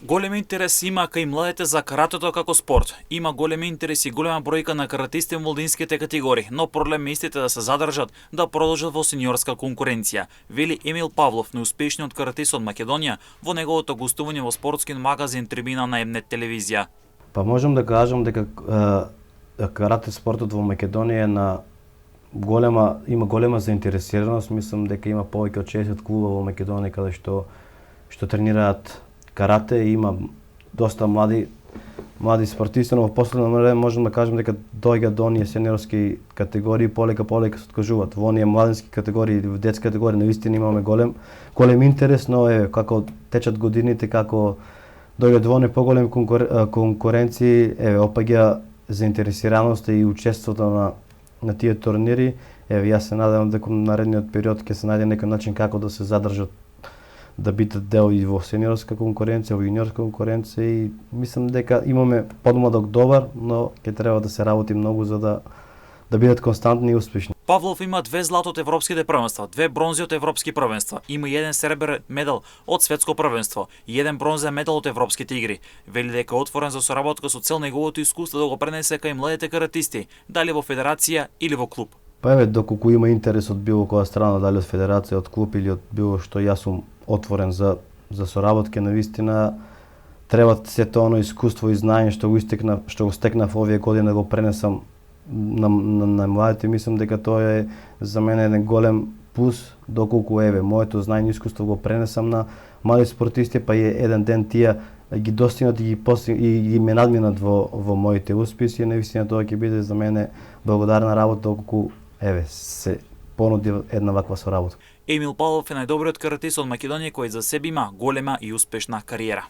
Голем интерес има кај младите за каратето како спорт. Има голем интерес и голема бројка на каратисти во младинските категории, но проблем е истите да се задржат, да продолжат во сениорска конкуренција, вели Емил Павлов, најуспешниот каратист од Македонија, во неговото гостување во спортски магазин Трибина на Емнет телевизија. Па можам да кажам дека карате спортот во Македонија е на има голема заинтересираност. Мислам дека има повеќе од 60 клуба во Македонија каде што тренираат карате, и има доста млади спортисти, но во последно време можам да кажам дека доаѓа до оние сениорски категории, полека се откажуваат. Во оние младински категории или во детски категории навистина имаме голем интерес, но како течат годините, како доаѓаат во оние поголеми конкуренции, опаѓа заинтересираноста и учеството на тие турнири. Јас се надевам дека наредниот период ќе се најде некој начин како да се задржат, да бидат дел и во сениорска конкуренција, во јуниорска конкуренција, и мислам дека имаме подмладок добар, но ќе треба да се работи многу за да бидат константни и успешни. Павлов има 2 злато од европските првенства, 2 бронзи од европски првенства, има и 1 серебрен медал од светско првенство и 1 бронзен медал од европските игри. Вели дека е отворен за соработка со цел неговото искуство да го пренесе кај младите каратисти, дали во федерација или во клуб. Па доколку има интерес од било која страна, дали од федерација, од клуб или од било што, јас сум отворен за соработка. Навистина треба сето оно искуство и знаење што го стекнав овие години да го пренесам на младите. Мислам дека тоа е за мене еден голем плюс, доколку моето знаење и искуство го пренесам на млади спортисти, па и еден ден тие ги достигнат и ги ме надминат во моите успеси. Навистина тоа ќе биде за мене благодарна работа, доколку се понуди една ваква соработка. Емил Павлов е најдобриот каратист од Македонија кој за себе има голема и успешна кариера.